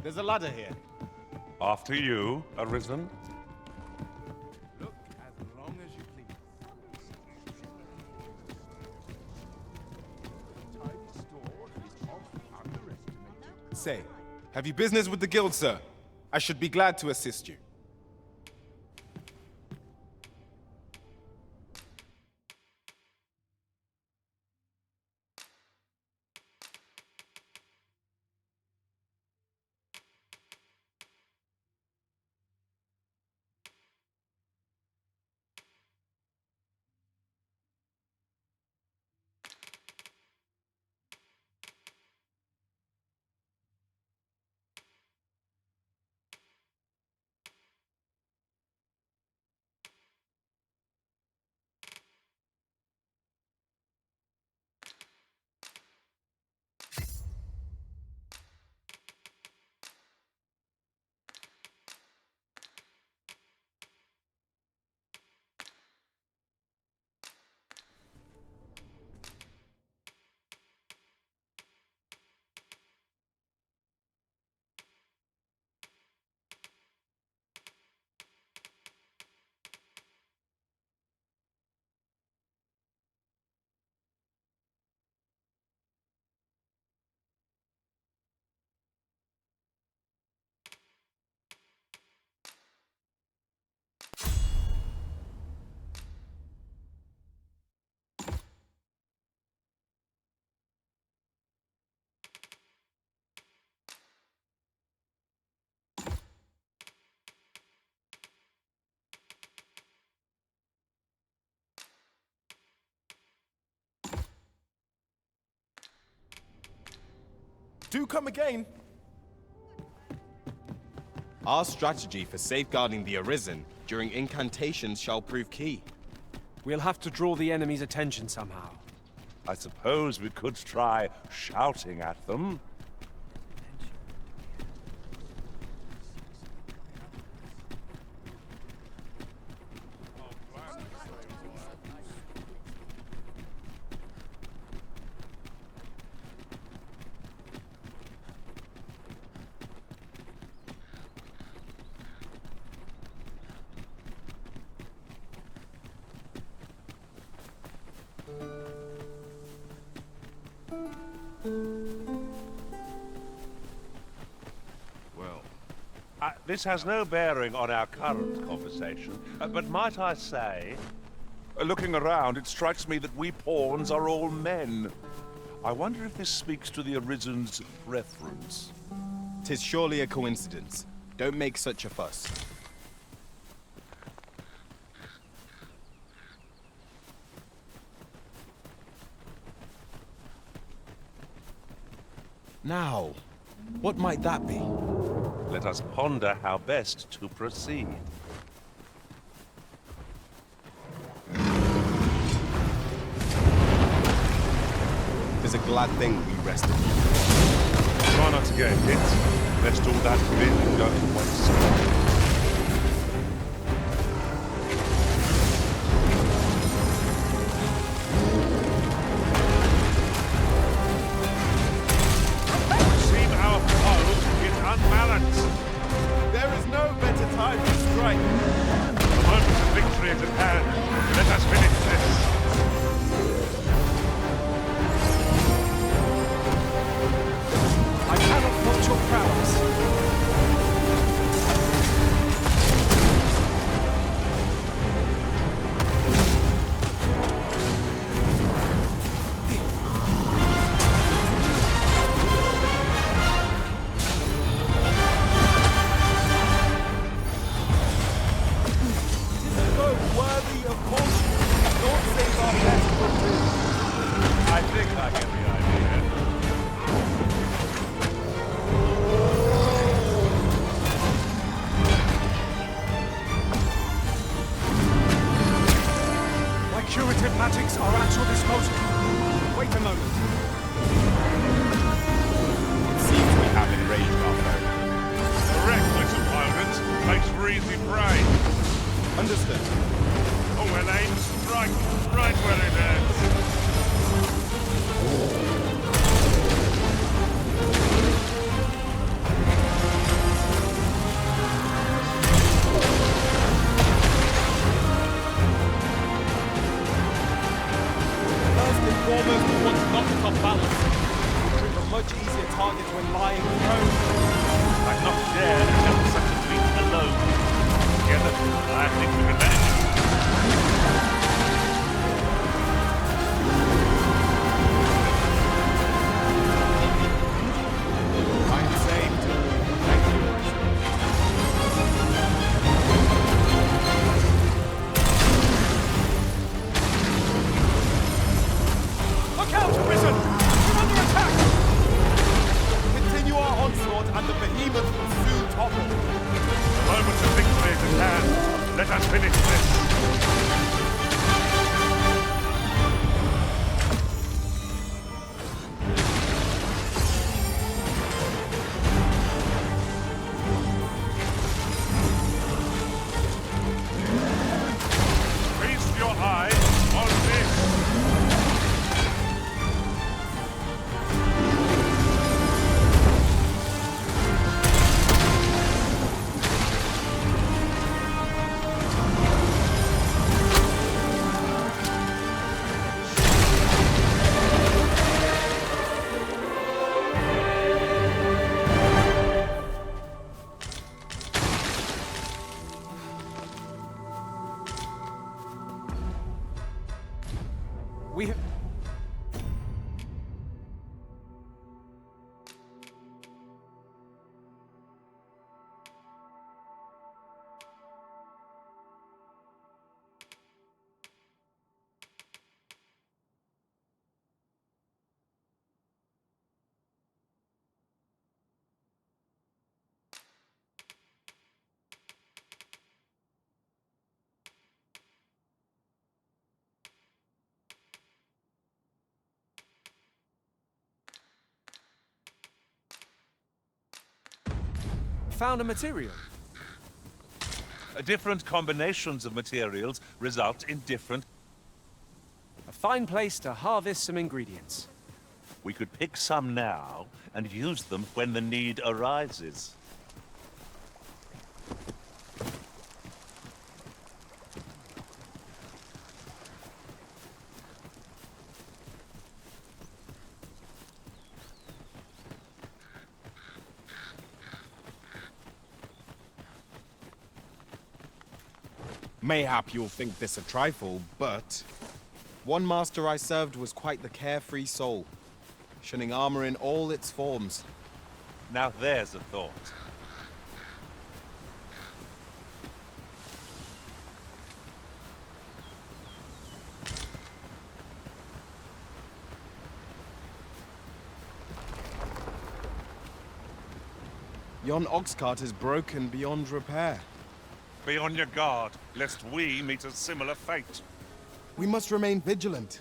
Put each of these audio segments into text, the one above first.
There's a ladder here. After you, Arisen. Look as long as you please. Tiny store is oft underestimated. Say, have you business with the guild, sir? I should be glad to assist you. Do come again. Our strategy for safeguarding the Arisen during incantations shall prove key. We'll have to draw the enemy's attention somehow. I suppose we could try shouting at them. This has no bearing on our current conversation, but might I say... Looking around, it strikes me that we pawns are all men. I wonder if this speaks to the Arisen's preference. 'Tis surely a coincidence. Don't make such a fuss. Now, what might that be? Let us ponder how best to proceed. Tis a glad thing we rested. Try not to get hit, lest all that wind go to waste. Magics are at your disposal. Wait a moment. It seems we have enraged our foe. A reckless opponent makes for easy prey. Understood. Oh, well, aim strike right where it hurts. target when lying prone. I'd not dare attempt such a feat alone. Together, I think we can manage it. I'm saved. Thank you. Look out, Risen! You're under attack! Continue our onslaught and the behemoth will soon topple. The moment of victory is at hand. Let us finish this. Feast your eyes on this. We have... found a material. Different combinations of materials result in different... A fine place to harvest some ingredients. We could pick some now and use them when the need arises. Mayhap you'll think this a trifle, but one master I served was quite the carefree soul, shunning armor in all its forms. Now there's a thought. Yon ox cart is broken beyond repair. Be on your guard, lest we meet a similar fate. We must remain vigilant.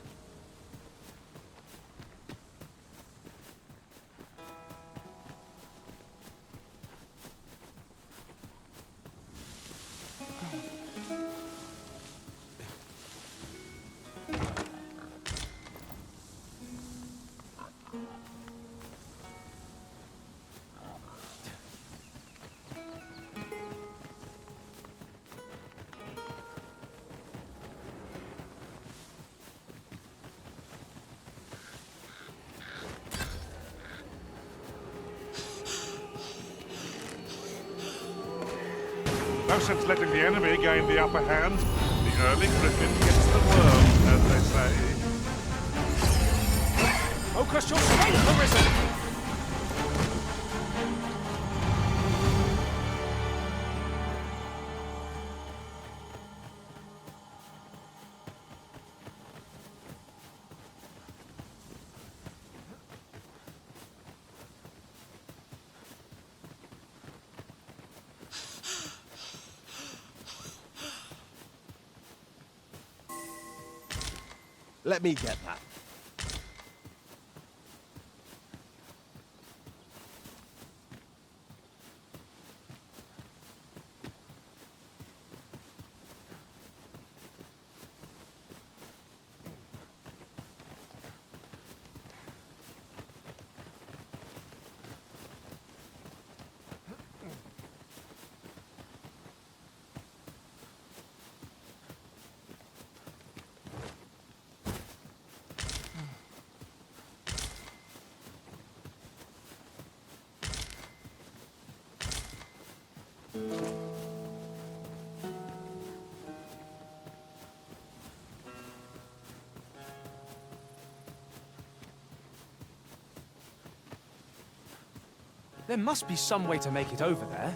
No sense letting the enemy gain the upper hand. The early griffin gets the worm, as they say. Focus your strength, Risen! Let me get that. There must be some way to make it over there.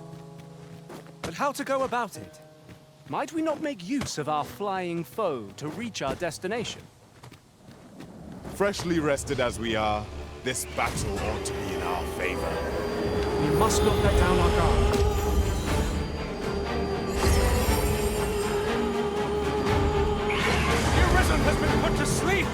But how to go about it? Might we not make use of our flying foe to reach our destination? Freshly rested as we are, this battle ought to be in our favor. We must not let down our guard. The Arisen has been put to sleep!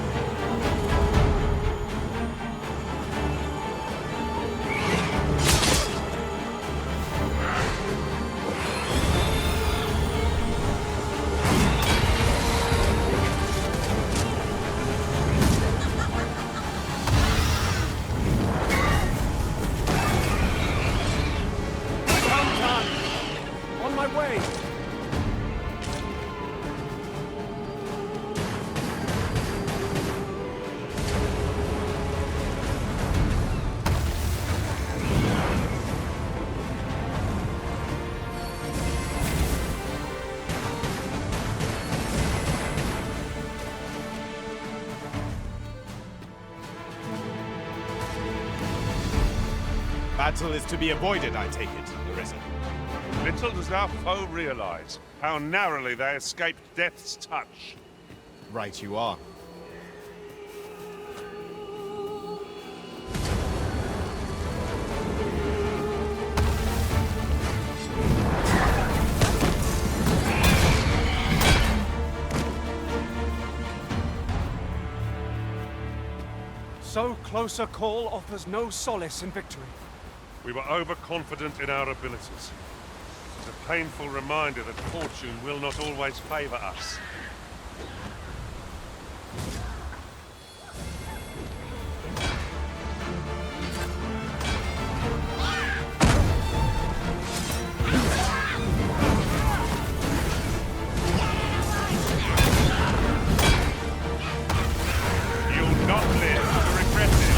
Battle is to be avoided, I take it, Arisen. Little does our foe realize how narrowly they escaped death's touch. Right you are. So close a call offers no solace in victory. We were overconfident in our abilities. It's a painful reminder that fortune will not always favor us. You'll not live to regret this.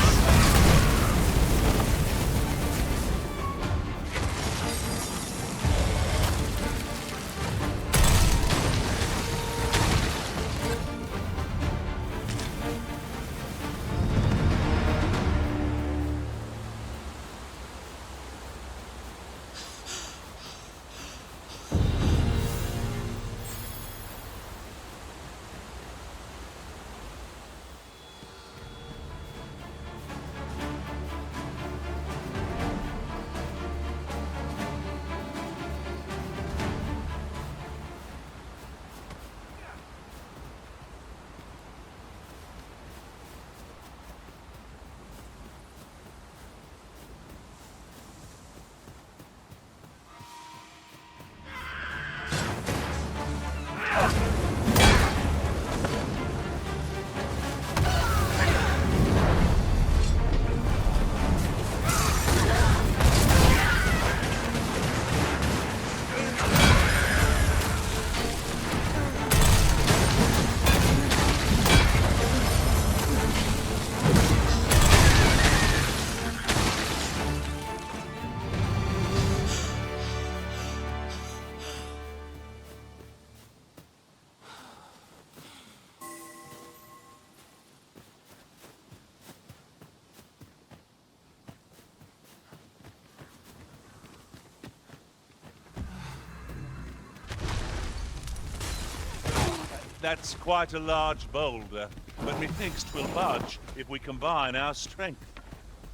That's quite a large boulder, but methinks 'twill budge if we combine our strength.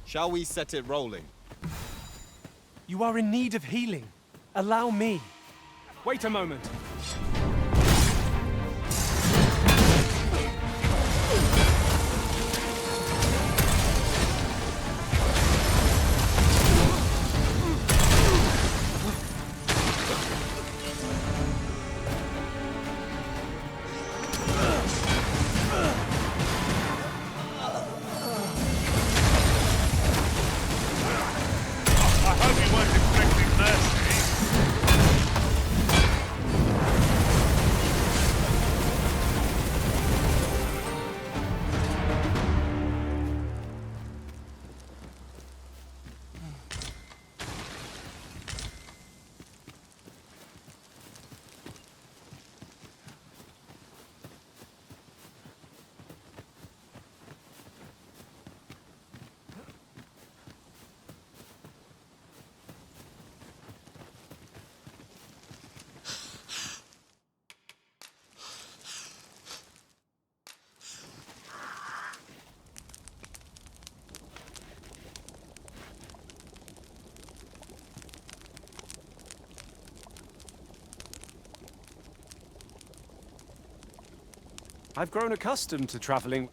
Shall we set it rolling? You are in need of healing. Allow me. Wait a moment. I hope you weren't expecting mercy. I've grown accustomed to traveling.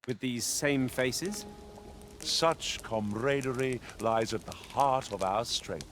With these same faces? Such camaraderie lies at the heart of our strength.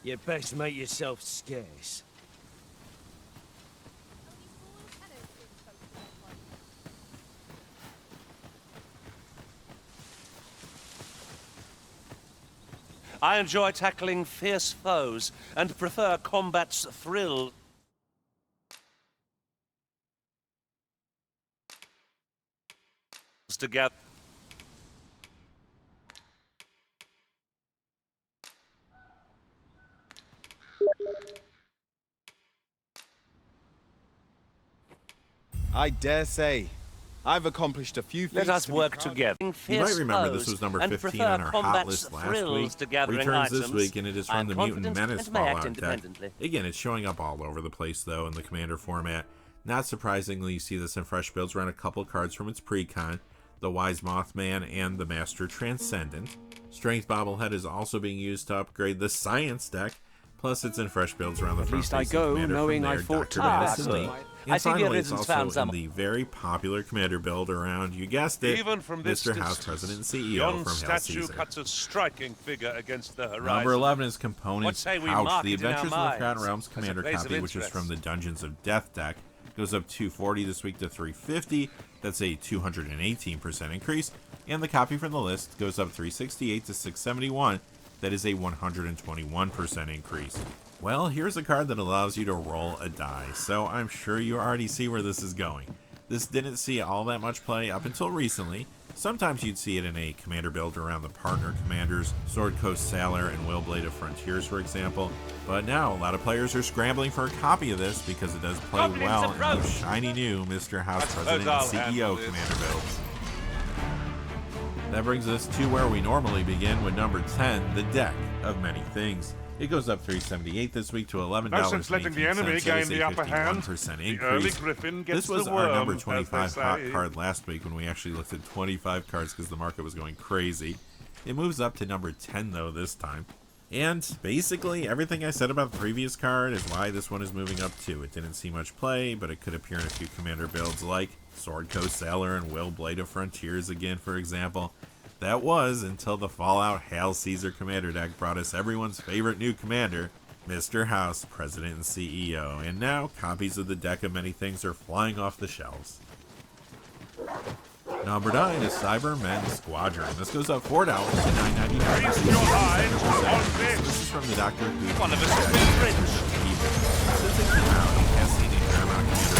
You best make yourself scarce. I enjoy tackling fierce foes and prefer combat's thrill. Together. I dare say, I've accomplished a few feats. Let us to be work proud of. together. You might remember this was number 15 on our hot list last week. Returns this week, and it is from the Mutant Menace Fallout deck. Again, it's showing up all over the place, though, in the Commander format. Not surprisingly, you see this in fresh builds around a couple cards from its pre-con, the Wise Mothman and the Master Transcendent. Strength Bobblehead is also being used to upgrade the Science deck, plus it's in fresh builds around the front least I face of go Commander knowing from I there, fought Dr. to Madison the Lee. back. And I see the finally, it's origin's also found in some. the very popular Commander build around, you guessed it, Even from this Mr. House distance, President and CEO yon from Hail statue Caesar. cuts a striking figure against the horizon. Number 11 is What Components say we Pouch, mark the it in our Adventures of the Forgotten minds Realms as a Commander place of copy, which is interest? from the Dungeons of Death deck. Goes up 240 this week to 350. That's a 218% increase. And the copy from the list goes up 368 to 671. That is a 121% increase. Well, here's a card that allows you to roll a die, so I'm sure you already see where this is going. This didn't see all that much play up until recently. Sometimes you'd see it in a commander build around the partner commanders, Sword Coast Sailor and Willblade of Frontiers, for example. But now, a lot of players are scrambling for a copy of this because it does play Goblins well in approach! those shiny new Mr. House suppose President I'll and CEO handle this. commander builds. That brings us to where we normally begin with number 10, the Deck of Many Things. It goes up 378 this week to $11. No sense letting the enemy gain the upper hand. 51% The early increase. griffin gets This was the our worm, number as 25 they hot say. card last week when we actually looked at 25 cards because the market was going crazy. It moves up to number 10 though this time. And basically everything I said about the previous card is why this one is moving up too. It didn't see much play, but it could appear in a few commander builds like Sword Coast Sailor and Willblade of Frontiers again, for example. That was until the Fallout Hail Caesar commander deck brought us everyone's favorite new commander, Mr. House, President and CEO. And now, copies of the Deck of Many Things are flying off the shelves. Number 9 is Cybermen Squadron. This goes up $4 to $9.99. Raise your eyes on This this. is from the Doctor Who. One of us has been fringed. Since it came out, it has seen a Paramount Commander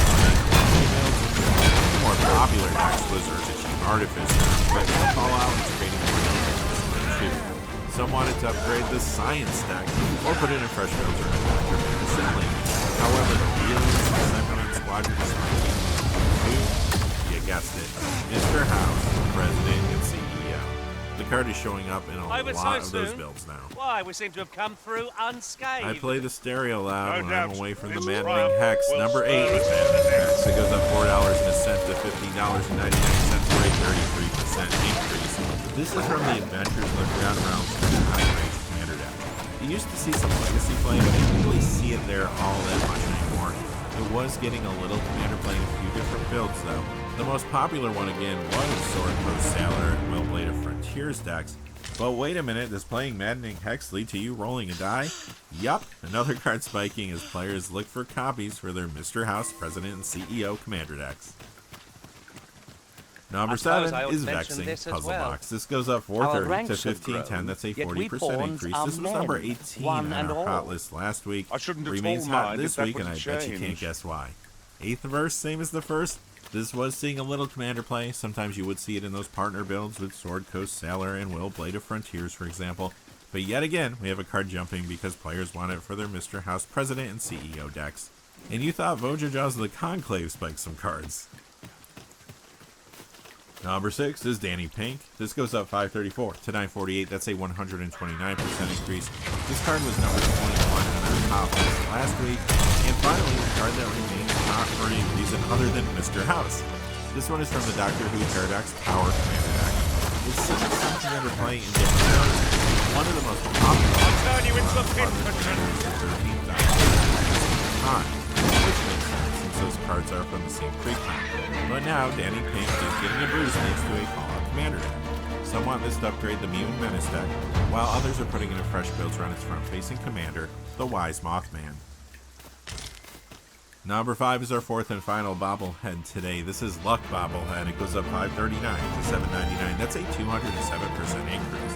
the more popular decks was Urza Artificer, but the Fallout is creating more decks too. Some wanted to upgrade the Science deck, or put it in fresh builds or Dr. Madison Lee. However, the really Cybermen Squadron is who? You guessed it, Mr. House, President and CEO. The card is showing up in a Over lot so of those soon? builds now. Why, we seem to have come through unscathed. I play the stereo loud No when I'm doubt away from the this maddening trial hex. will Number 8 spur is us Maddening to Hex. It goes up $4.01 to $15.99 for a 33% increase. This is from the Adventures of the Forgotten Realms High Range Commander deck. You used to see some legacy play, but you didn't really see it there all that much anymore. It was getting a little commander play in a few different builds though. The most popular one again was Sword Coast Sailor and Willblade of Frontiers decks. But wait a minute, does playing maddening hex lead to you rolling a die? Yup, another card spiking as players look for copies for their Mr. House, President, and CEO commander decks. Number 7 is Vexing Puzzle Box. This goes up 430 to 1510. That's a 40% increase. This was number 18 on our hot list last week. I shouldn't have Remains told hot mine this if that week, was and a I bet you can't change. guess why. 8th verse, same as the first. This was seeing a little commander play. Sometimes you would see it in those partner builds with Sword Coast Sailor and Will Blade of Frontiers, for example. But yet again, we have a card jumping because players want it for their Mr. House President and CEO decks. And you thought Vocations of the Conclave spiked some cards. Number 6 is Danny Pink. This goes up 534 to 948. That's a 129% increase. This card was number 21 on our top list last week. And finally, the card that remains hot for any reason other than Mr. House. This one is from the Doctor Who Paradox Power Commander deck. It's seen some commander play in different modes. One of the most popular I'll turn you into a pin time, which makes sense since those cards are from the same pre-con. But now, Danny Pink is getting a boost thanks to a Fallout Commander deck. Some want this to upgrade the Mutant Menace deck, while others are putting in a fresh builds around its front-facing commander, the Wise Mothman. Number 5 is our 4th and final bobblehead today. This is Luck Bobblehead. It goes up 539 to 799. That's a 207% increase.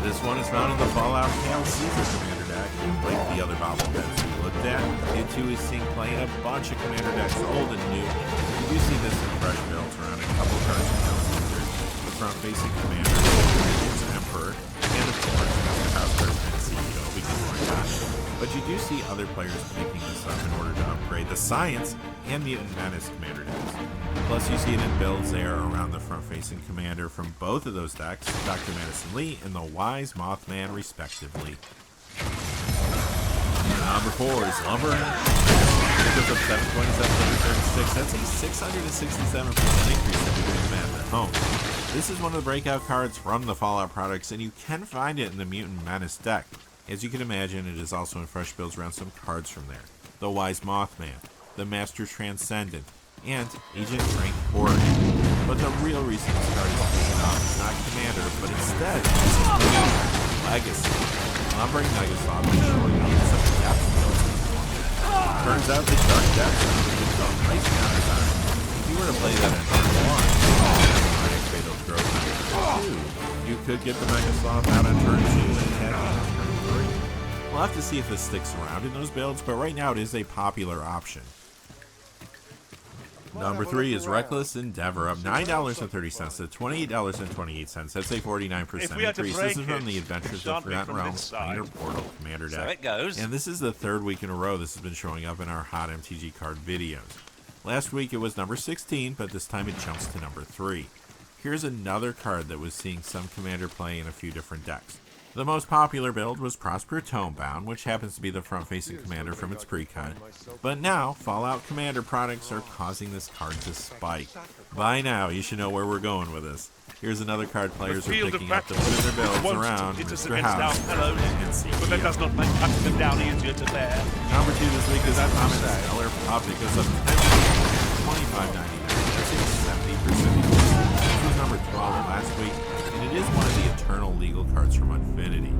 This one is found in the Fallout Hail Caesar commander deck. Like the other bobbleheads we looked at, it too is seen play in a bunch of commander decks, old and new. You do see this in fresh builds around a couple cards from Hail Caesar, the front-facing commander, the Emperor, and of course, Mr. House President and CEO, because why not? But you do see other players picking this up in order to upgrade the Science and Mutant Menace commander decks. Plus, you see it in builds there around the front-facing commander from both of those decks, Dr. Madison Lee and the Wise Mothman, respectively. Number 4 is Lumber. It goes up 727 to 36. That's a 667% increase if you're doing the math at home. This is one of the breakout cards from the Fallout products, and you can find it in the Mutant Menace deck. As you can imagine, it is also in fresh builds around some cards from there. The Wise Mothman, the Master Transcendent, and Agent Frank Horgan. But the real reason this card is taking off is not Commander, but instead, Legacy. Lumbering Megasoft is showing up in some depth builds. Turns out the Dark Depths are a good called Price Counter time. If you were to play that in turn 1, Fatal Growth on turn 2, you could get the Megasoft out on turn 2 and attack on turn 3. We'll have to see if this sticks around in those builds, but right now it is a popular option. Number 3 is Reckless Endeavor, up $9.30 to $28.28. That's a 49% increase. This is from the Adventures of Forgotten Realms Planar Portal Commander deck. So it goes. And this is the 3rd week in a row this has been showing up in our Hot MTG card videos. Last week it was number 16, but this time it jumps to number 3. Here's another card that was seeing some commander play in a few different decks. The most popular build was Prosper Tomebound, which happens to be the front-facing commander from its pre-con. But now, Fallout Commander products are causing this card to spike. By now, you should know where we're going with this. Here's another card players are picking up to put in their builds around Mr. House and CEO. But that does not make cutting them down easier to bear. Number 2 this week is Common Stellar Pop. It goes up to $25.99. That's a 70% increase. This was number 12 last week. It is one of the eternal legal cards from Infinity.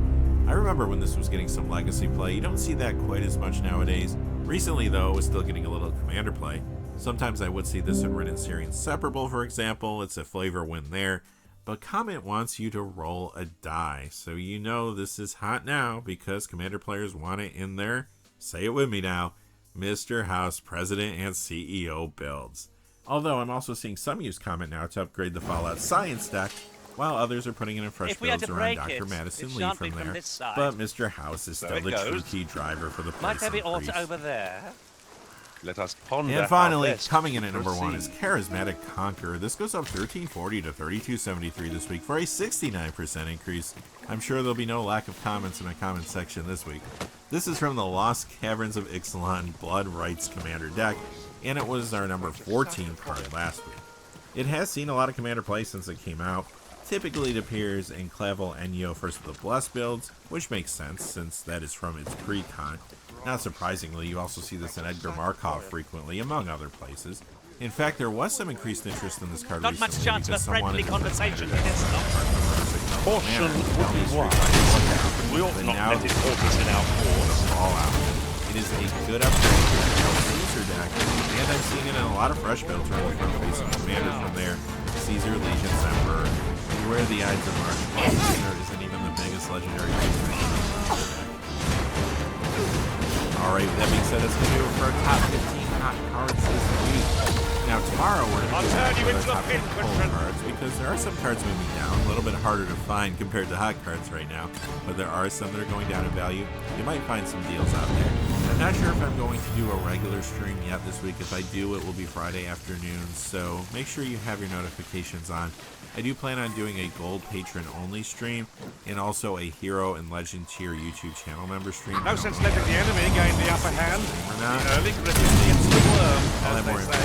I remember when this was getting some legacy play. You don't see that quite as much nowadays. Recently, though, it was still getting a little commander play. Sometimes I would see this in Rin and Syrian Separable, for example. It's a flavor win there. But Comment wants you to roll a die. So you know this is hot now because commander players want it in their, say it with me now, Mr. House President and CEO builds. Although I'm also seeing some use Comment now to upgrade the Fallout Science deck, while others are putting in fresh builds around Dr. Madison Lee from there. But Mr. House is still the true key driver for the price increase. Over there. Let us ponder. And finally, coming in at number 1 is Charismatic Conqueror. This goes up $13.40 to $32.73 this week for a 69% increase. I'm sure there'll be no lack of comments in my comment section this week. This is from the Lost Caverns of Ixalan Blood Rights Commander deck, and it was our number 14 card last week. It has seen a lot of commander play since it came out. Typically it appears in Clavel Enyo First of the Blessed builds, which makes sense since that is from its pre-con. Not surprisingly, you also see this in Edgar Markov frequently, among other places. In fact, there was some increased interest in this card Not recently much chance because of a friendly someone conversation in this Caution manner. would be Street wise. fighting look out. We ought But not now let it haunt us in our ports. all out. It is a good upgrade to the Caesar deck, and I've seen it in a lot of fresh builds where the front facing commander from there. Caesar, Legion's Emperor. Where the Ides of March Caesar isn't even the biggest legendary creature. Alright, with that being said, that's going to do it for our top 15 hot cards this week. Now tomorrow we're going to I'll turn you do into a top 10 cold pincushion. cards because there are some cards moving down, a little bit harder to find compared to hot cards right now, but there are some that are going down in value. You might find some deals out there. I'm not sure if I'm going to do a regular stream yet this week. If I do, it will be Friday afternoon, so make sure you have your notifications on. I do plan on doing a gold patron only stream and also a hero and legend tier YouTube channel member stream. No sense letting the enemy gain the upper hand. Or not. The early griffin gets the worm, I'll as have more they say.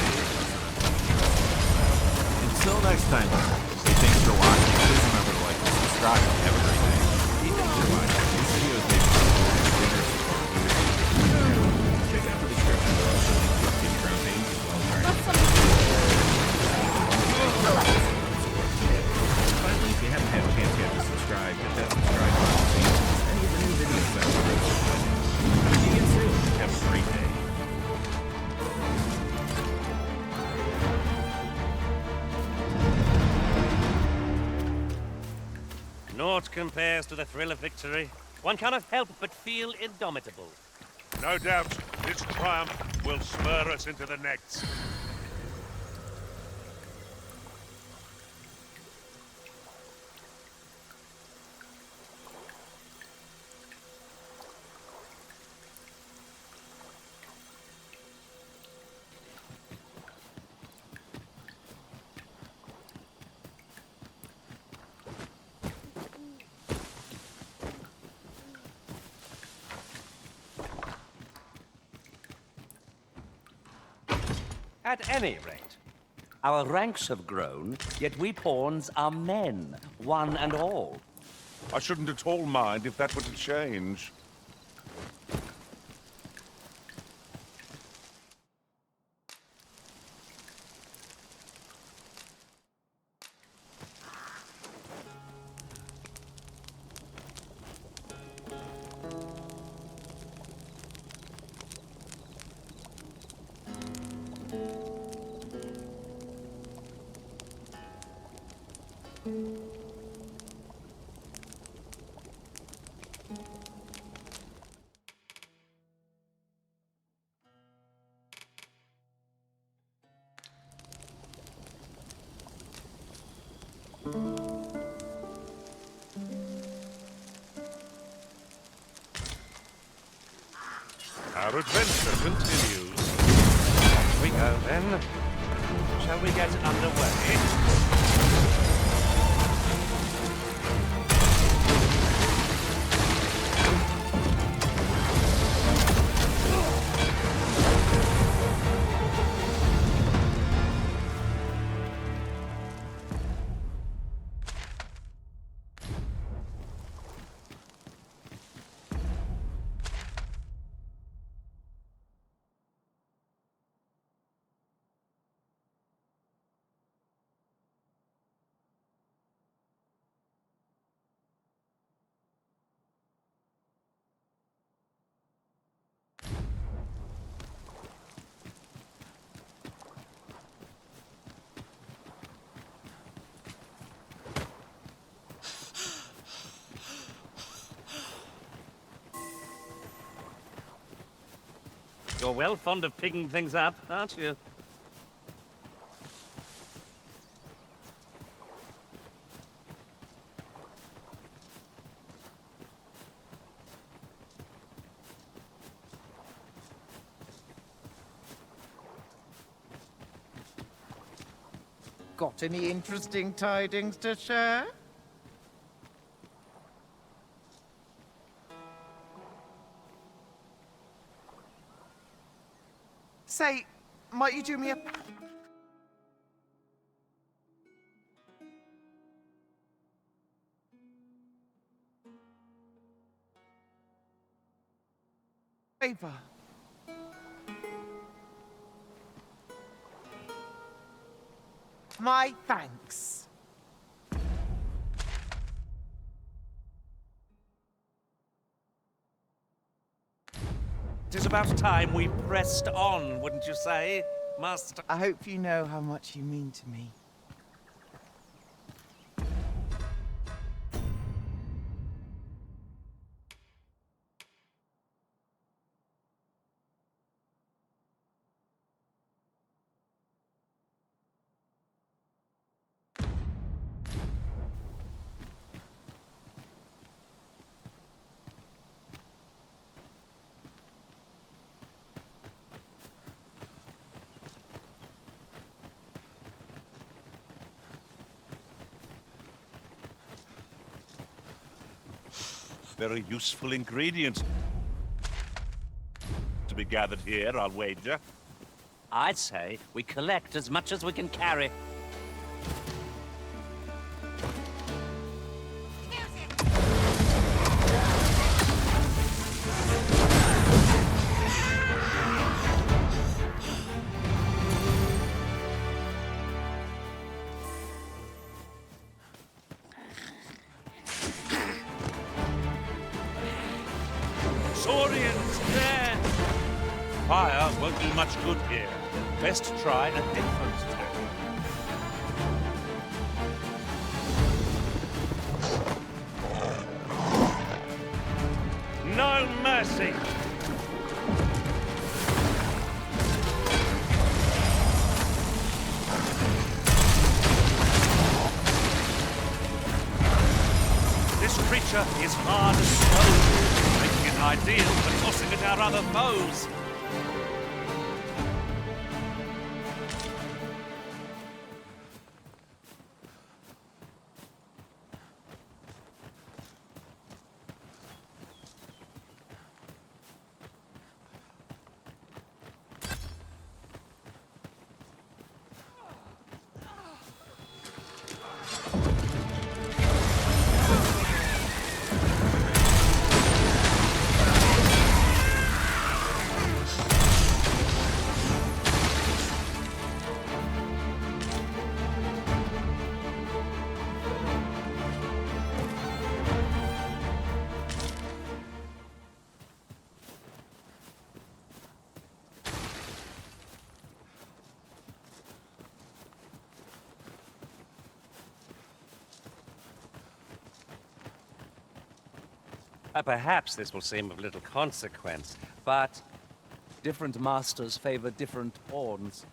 Until next time, hey, thanks for watching. Please remember to like and subscribe. Have a great day. Hey, thanks for watching. These videos may be check out the description below for links to the Patreon page as well as our Finally, if you haven't had a chance yet to subscribe, hit that subscribe button so you don't miss any of the new videos that we're releasing. See you again soon. Have a great day. Naught compares to the thrill of victory. One cannot help but feel indomitable. No doubt, this triumph will spur us into the next. At any rate, our ranks have grown, yet we pawns are men, one and all. I shouldn't at all mind if that were to change. Our adventure continues. Here we go then. Shall we get underway? You're well fond of picking things up, aren't you? Got any interesting tidings to share? Say, might you do me a... favor? My thanks. It is about time we pressed on, wouldn't you say, Master? I hope you know how much you mean to me. Very useful ingredient to be gathered here, I'll wager. I'd say we collect as much as we can carry. Saurians, there! Fire won't do much good here. Best try a different tack. No mercy! This creature is hard as stone, making it ideal for tossing at our other foes. Perhaps this will seem of little consequence, but different masters favor different pawns.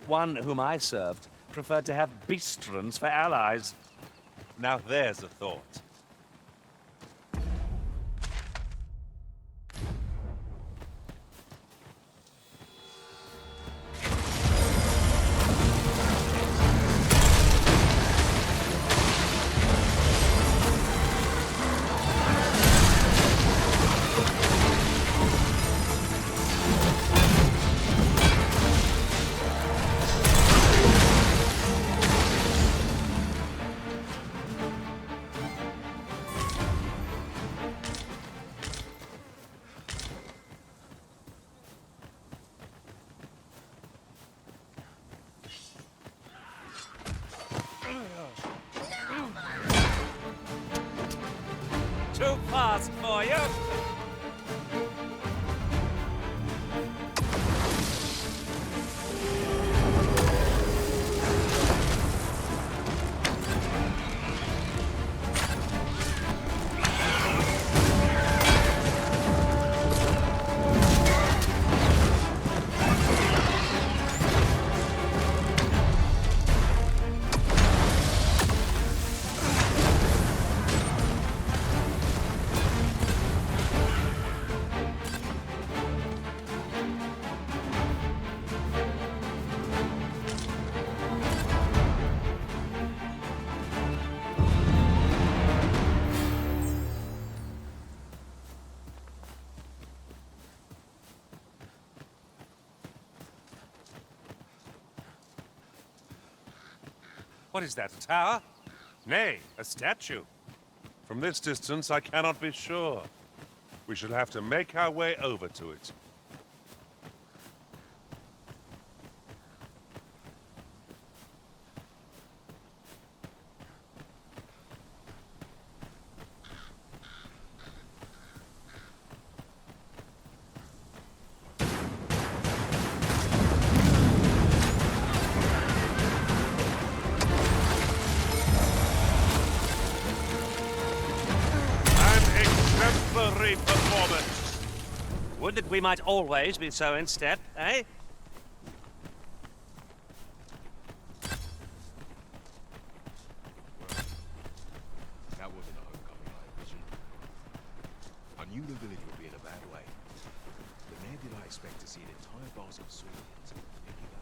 One whom I served preferred to have beastrons for allies. Now there's a thought. Too fast for you! What is that, a tower? Nay, a statue. From this distance, I cannot be sure. We shall have to make our way over to it. exemplary performance. Would that we might always be so in step, eh? That wasn't a homecoming I envisioned. I knew the village would be in a bad way, but never did I expect to see an entire basket of swords picking up.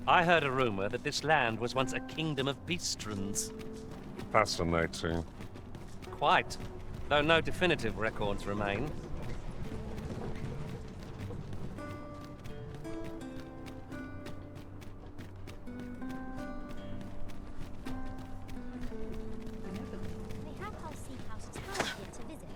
I heard a rumor that this land was once a kingdom of beastrons. Fascinating. Quite, though no definitive records remain. They have House Sea House Tower here to visit.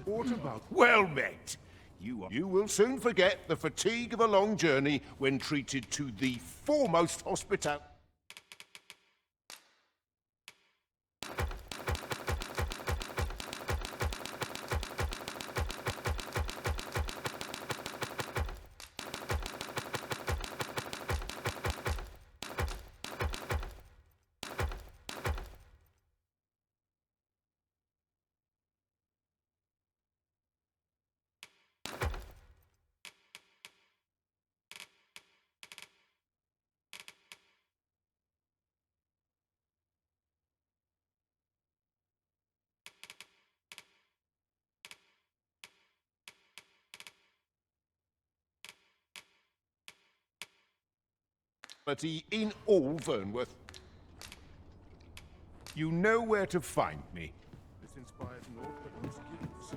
What about? Well met. You will soon forget the fatigue of a long journey when treated to the foremost hospitality. In all Vernworth. You know where to find me. This inspires naught but misgivings.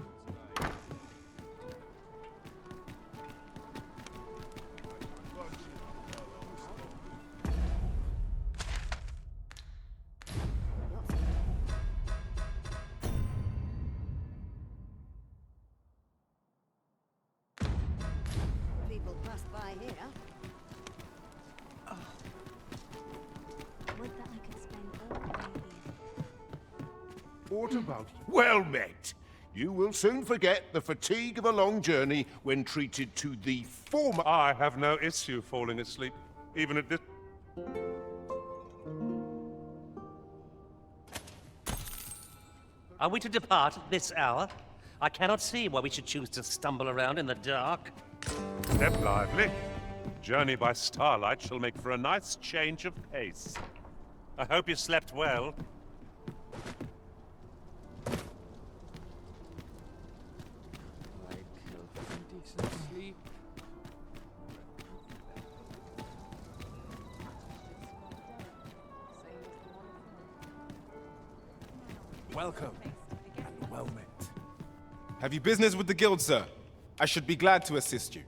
People pass by here. Would that I could spend all day here. What about? Well met. You will soon forget the fatigue of a long journey when treated to the former. I have no issue falling asleep, even at this. Are we to depart at this hour? I cannot see why we should choose to stumble around in the dark. Step lively. Journey by starlight shall make for a nice change of pace. I hope you slept well. Welcome, and well met. Have you business with the guild, sir? I should be glad to assist you.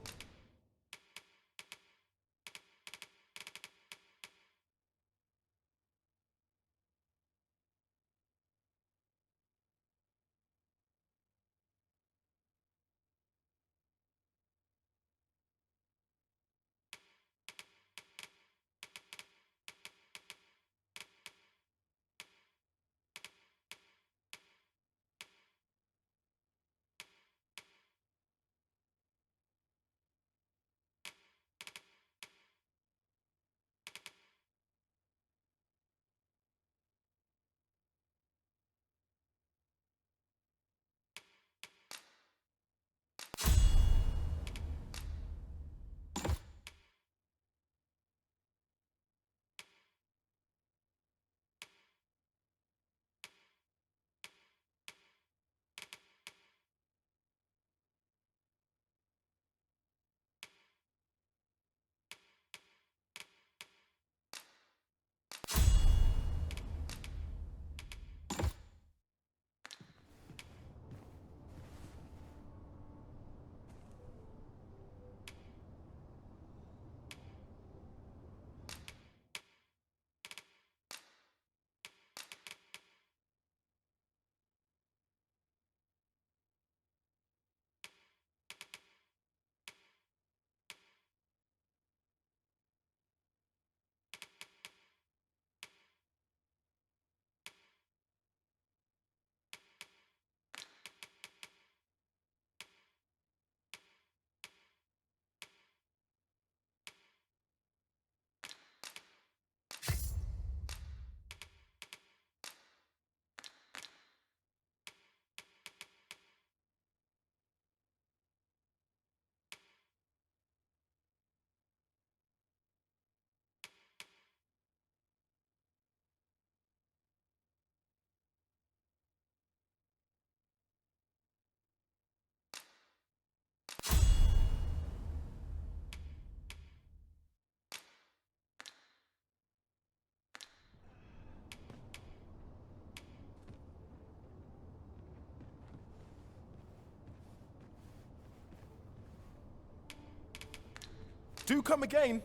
Do come again.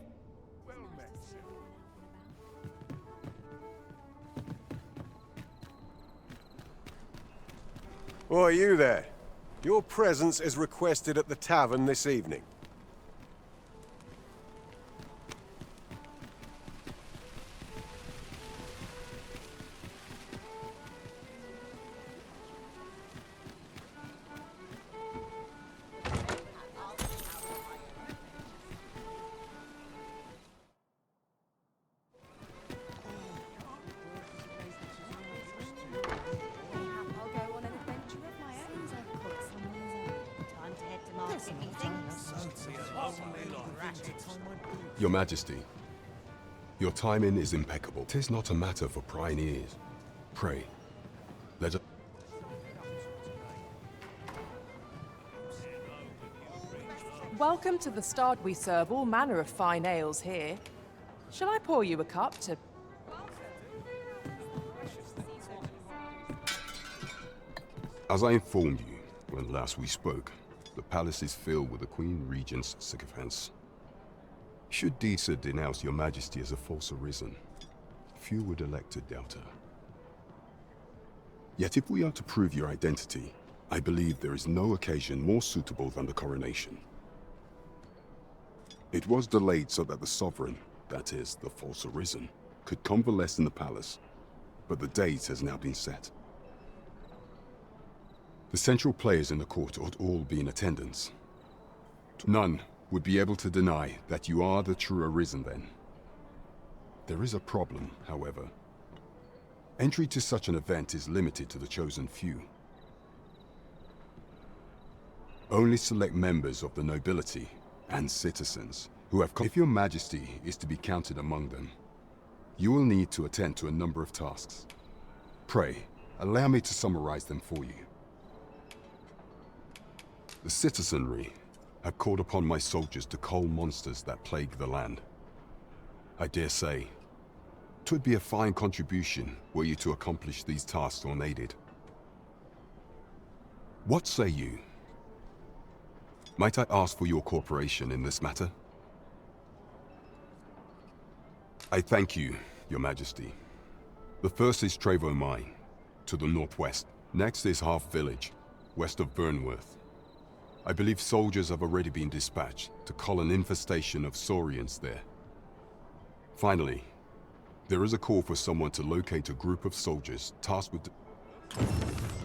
Oi, you there. Your presence is requested at the tavern this evening. I'll go on an adventure of my own. Seems I've caught someone's eye. Time to head to market, methinks. Your Majesty, your timing is impeccable. 'Tis not a matter for prying ears. Pray, let us... Welcome to the Stard. We serve all manner of fine ales here. Shall I pour you a cup to... As I informed you when last we spoke, the palace is filled with the Queen Regent's sycophants. Should Disa denounce your Majesty as a false arisen, few would elect to doubt her. Yet if we are to prove your identity, I believe there is no occasion more suitable than the coronation. It was delayed so that the sovereign, that is, the false arisen, could convalesce in the palace, but the date has now been set. The central players in the court ought all be in attendance. None would be able to deny that you are the true arisen then. There is a problem, however. Entry to such an event is limited to the chosen few. Only select members of the nobility and citizens who have... If your Majesty is to be counted among them, you will need to attend to a number of tasks. Pray, allow me to summarize them for you. The citizenry have called upon my soldiers to cull monsters that plague the land. I dare say, 'twould be a fine contribution were you to accomplish these tasks unaided. What say you? Might I ask for your cooperation in this matter? I thank you, Your Majesty. The first is Trevo Mine, to the northwest. Next is Half Village, west of Burnworth. I believe soldiers have already been dispatched to cull an infestation of saurians there. Finally, there is a call for someone to locate a group of soldiers tasked with...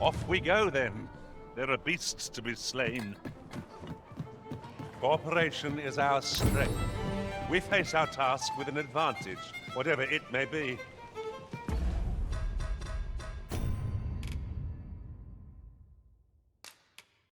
Off we go, then. There are beasts to be slain. Cooperation is our strength. We face our task with an advantage, whatever it may be.